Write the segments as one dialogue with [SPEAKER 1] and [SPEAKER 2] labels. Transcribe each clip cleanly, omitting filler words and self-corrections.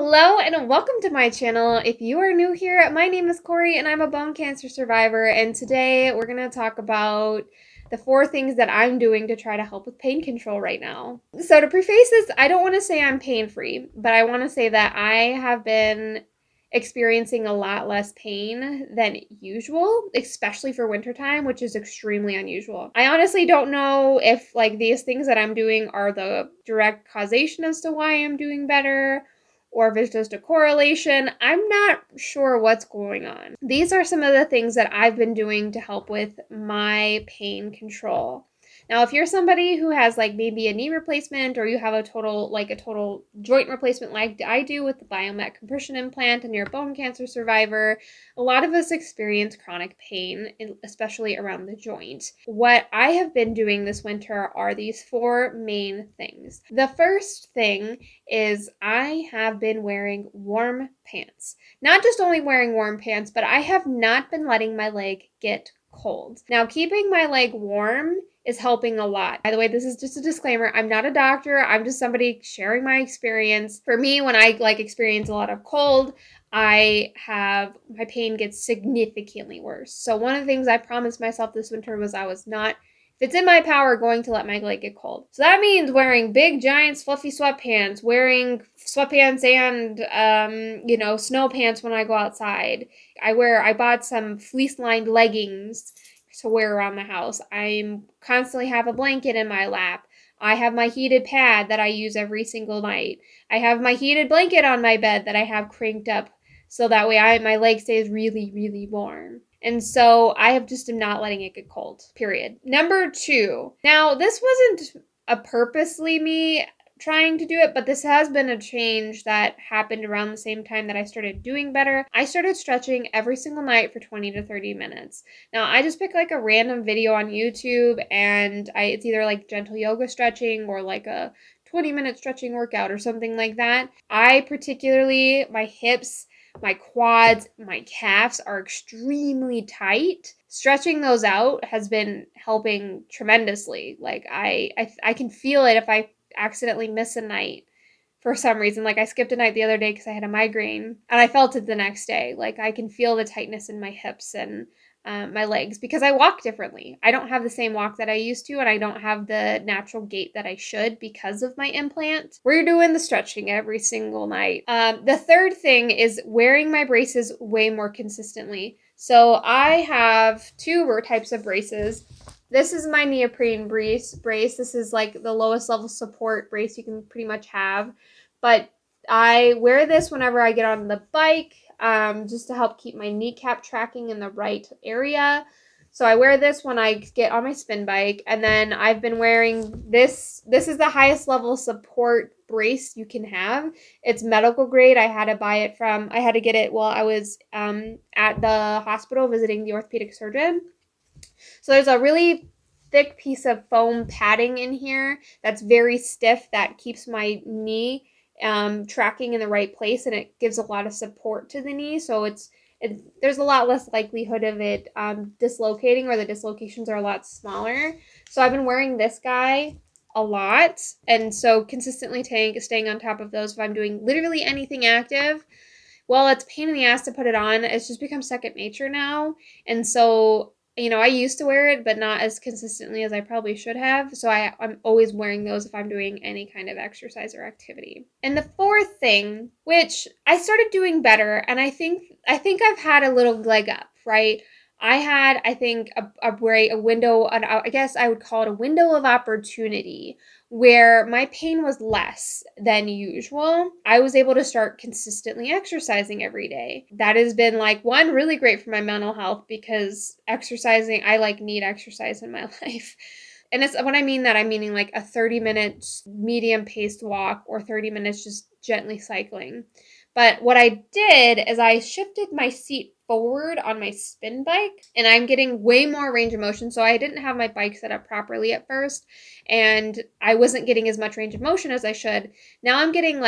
[SPEAKER 1] Hello and welcome to my channel. If you are new here, my name is Corey and I'm a bone cancer survivor, and today we're going to talk about the 4 things that I'm doing to try to help with pain control right now. So to preface this, I don't want to say I'm pain-free, but I want to say that I have been experiencing a lot less pain than usual, especially for wintertime, which is extremely unusual. I honestly don't know if these things that I'm doing are the direct causation as to why I'm doing better, or if it's just a correlation. I'm not sure what's going on. These are some of the things that I've been doing to help with my pain control. Now, if you're somebody who has maybe a knee replacement, or you have a total joint replacement like I do with the Biomet compression implant, and you're a bone cancer survivor, a lot of us experience chronic pain, especially around the joint. What I have been doing this winter are these 4 main things. The first thing is I have been wearing warm pants. Not just only wearing warm pants, but I have not been letting my leg get cold. Now, keeping my leg warm is helping a lot. By the way, this is just a disclaimer. I'm not a doctor. I'm just somebody sharing my experience. For me, when I experience a lot of cold, my pain gets significantly worse. So one of the things I promised myself this winter was I was not, if it's in my power, going to let my leg get cold. So that means wearing big, giant, fluffy sweatpants, wearing sweatpants and, snow pants when I go outside. I bought some fleece-lined leggings to wear around the house. I constantly have a blanket in my lap. I have my heated pad that I use every single night. I have my heated blanket on my bed that I have cranked up so that way my leg stays really, really warm. And so I have just am not letting it get cold, period. Number 2. Now, this wasn't a purposely me trying to do it, but this has been a change that happened around the same time that I started doing better. I started stretching every single night for 20 to 30 minutes. Now, I just pick a random video on YouTube, and it's either gentle yoga stretching or a 20-minute stretching workout or something like that. I particularly, my hips, my quads, my calves are extremely tight. Stretching those out has been helping tremendously. I can feel it if I accidentally miss a night for some reason. I skipped a night the other day because I had a migraine, and I felt it the next day. I can feel the tightness in my hips and my legs because I walk differently. I don't have the same walk that I used to, and I don't have the natural gait that I should because of my implant. We're doing the stretching every single night. The third thing is wearing my braces way more consistently. So I have 2 types of braces. This is my neoprene brace. This is the lowest level support brace you can pretty much have. But I wear this whenever I get on the bike, just to help keep my kneecap tracking in the right area. So I wear this when I get on my spin bike. And then I've been wearing this. This is the highest level support brace you can have. It's medical grade. I had to get it while I was at the hospital visiting the orthopedic surgeon. So there's a really thick piece of foam padding in here that's very stiff that keeps my knee tracking in the right place, and it gives a lot of support to the knee. So there's a lot less likelihood of it dislocating, or the dislocations are a lot smaller. So I've been wearing this guy a lot, and so consistently staying on top of those if I'm doing literally anything active. Well, it's a pain in the ass to put it on. It's just become second nature now. And so, I used to wear it, but not as consistently as I probably should have. So I'm always wearing those if I'm doing any kind of exercise or activity. And the 4th thing, which I started doing better, and I think I've had a little leg up, right? I had, I think, a window, I guess I would call it a window of opportunity, where my pain was less than usual. I was able to start consistently exercising every day. That has been one, really great for my mental health, because exercising, I need exercise in my life. And it's when I mean that, I'm meaning a 30-minute medium paced walk, or 30 minutes just gently cycling. But what I did is I shifted my seat forward on my spin bike, and I'm getting way more range of motion. So I didn't have my bike set up properly at first, and I wasn't getting as much range of motion as I should. Now I'm getting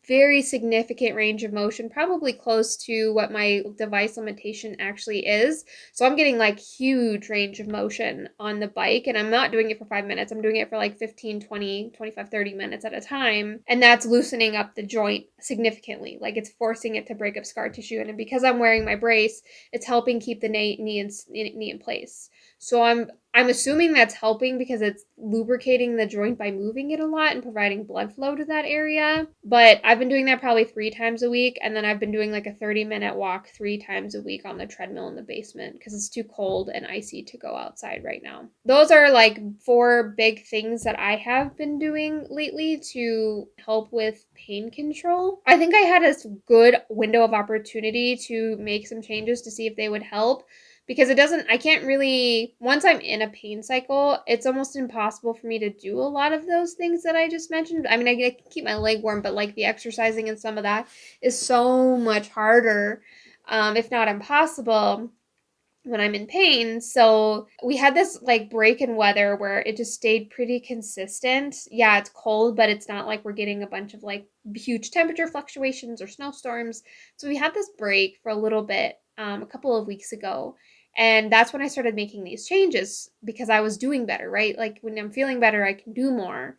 [SPEAKER 1] very significant range of motion, probably close to what my device limitation actually is. So I'm getting like huge range of motion on the bike, and I'm not doing it for 5 minutes. I'm doing it for like 15, 20, 25, 30 minutes at a time. And that's loosening up the joint significantly. Like it's forcing it to break up scar tissue. And because I'm wearing my brace, it's helping keep the knee in place. So I'm assuming that's helping because it's lubricating the joint by moving it a lot and providing blood flow to that area. But I've been doing that probably 3 times a week, and then I've been doing like a 30-minute walk 3 times a week on the treadmill in the basement because it's too cold and icy to go outside right now. Those are like 4 big things that I have been doing lately to help with pain control. I think I had a good window of opportunity to make some changes to see if they would help. Because I can't really, once I'm in a pain cycle, it's almost impossible for me to do a lot of those things that I just mentioned. I mean, I can keep my leg warm, but like the exercising and some of that is so much harder, if not impossible, when I'm in pain. So we had this like break in weather where it just stayed pretty consistent. Yeah, it's cold, but it's not like we're getting a bunch of like huge temperature fluctuations or snowstorms. So we had this break for a little bit, a couple of weeks ago. And that's when I started making these changes because I was doing better, right? Like when I'm feeling better, I can do more.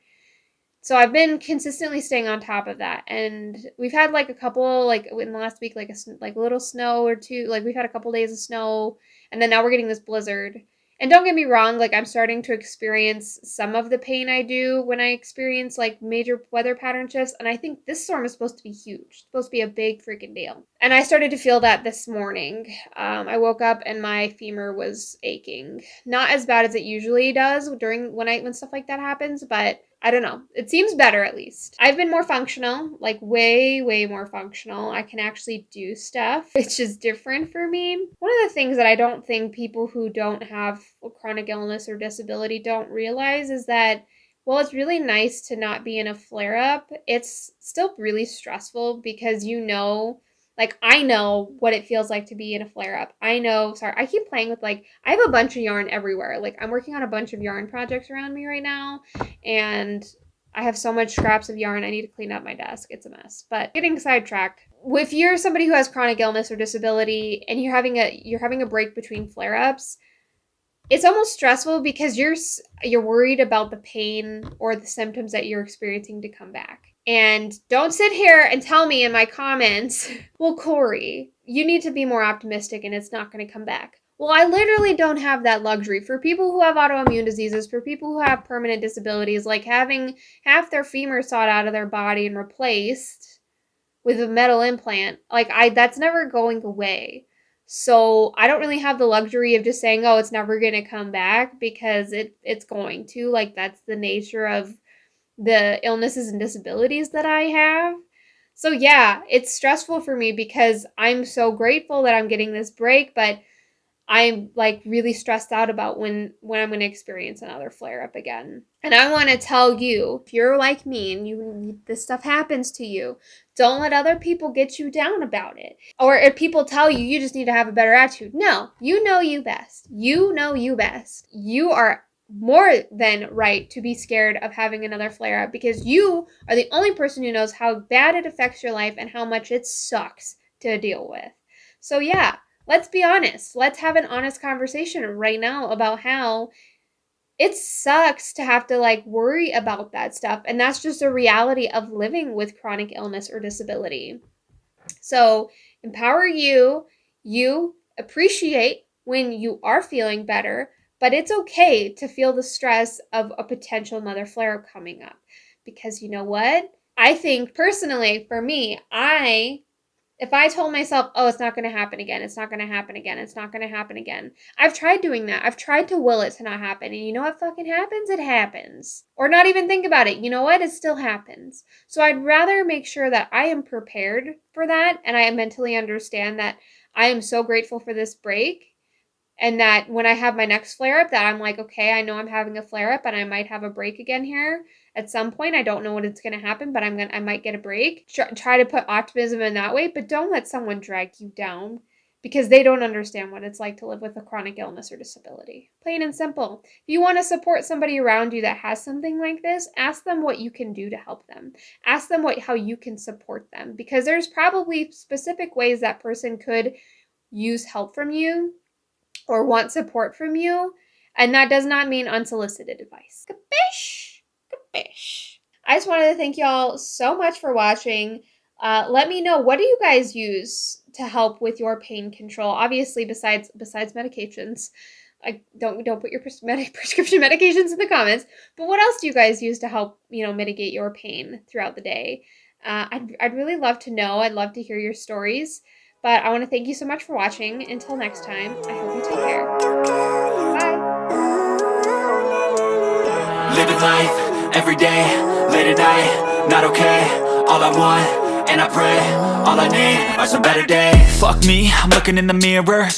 [SPEAKER 1] So I've been consistently staying on top of that, and we've had like a couple, like in the last week, like a little snow or two. Like we've had a couple days of snow, and then now we're getting this blizzard. And don't get me wrong, like I'm starting to experience some of the pain I do when I experience like major weather pattern shifts. And I think this storm is supposed to be huge, it's supposed to be a big freaking deal. And I started to feel that this morning. I woke up and my femur was aching. Not as bad as it usually does during when stuff like that happens, but I don't know. It seems better at least. I've been more functional, like way, way more functional. I can actually do stuff, which is different for me. One of the things that I don't think people who don't have chronic illness or disability don't realize is that while it's really nice to not be in a flare up, it's still really stressful because like, I know what it feels like to be in a flare up. Sorry, I keep playing with like, I have a bunch of yarn everywhere. Like, I'm working on a bunch of yarn projects around me right now, and I have so much scraps of yarn. I need to clean up my desk. It's a mess. But getting sidetracked. If you're somebody who has chronic illness or disability and you're having a break between flare ups, it's almost stressful because you're worried about the pain or the symptoms that you're experiencing to come back. And don't sit here and tell me in my comments, well, Corey, you need to be more optimistic and it's not going to come back. Well, I literally don't have that luxury. For people who have autoimmune diseases, for people who have permanent disabilities, like having half their femur sawed out of their body and replaced with a metal implant, that's never going away. So I don't really have the luxury of just saying, oh, it's never going to come back, because it's going to. Like, that's the nature of the illnesses and disabilities that I have. So yeah, it's stressful for me because I'm so grateful that I'm getting this break, but I'm like really stressed out about when I'm going to experience another flare up again. And I want to tell you, if you're like me and this stuff happens to you, don't let other people get you down about it. Or if people tell you you just need to have a better attitude. No, you know you best. You know you best. You are more than right to be scared of having another flare up, because you are the only person who knows how bad it affects your life and how much it sucks to deal with. So yeah, let's be honest. Let's have an honest conversation right now about how it sucks to have to like worry about that stuff. And that's just a reality of living with chronic illness or disability. So empower you. You appreciate when you are feeling better, but it's okay to feel the stress of a potential another flare coming up. Because you know what? I think personally, for me, if I told myself, oh, it's not going to happen again, it's not going to happen again, it's not going to happen again. I've tried doing that. I've tried to will it to not happen. And you know what fucking happens? It happens. Or not even think about it. You know what? It still happens. So I'd rather make sure that I am prepared for that. And I mentally understand that I am so grateful for this break. And that when I have my next flare up, that I'm like, okay, I know I'm having a flare up and I might have a break again here at some point. I don't know when it's going to happen, but I might get a break. Try to put optimism in that way, but don't let someone drag you down, because they don't understand what it's like to live with a chronic illness or disability. Plain and simple. If you want to support somebody around you that has something like this, ask them what you can do to help them. Ask them how you can support them, because there's probably specific ways that person could use help from you or want support from you, and that does not mean unsolicited advice. Kapish? Kapish. I just wanted to thank y'all so much for watching. Let me know, what do you guys use to help with your pain control? Obviously, besides medications. Don't put your prescription medications in the comments. But what else do you guys use to help, mitigate your pain throughout the day? I'd really love to know. I'd love to hear your stories. But I want to thank you so much for watching. Until next time, I hope you take care. Bye.
[SPEAKER 2] Living life, every day, late at night, not okay. All I want, and I pray, all I need are some better days. Fuck me, I'm looking in the mirror,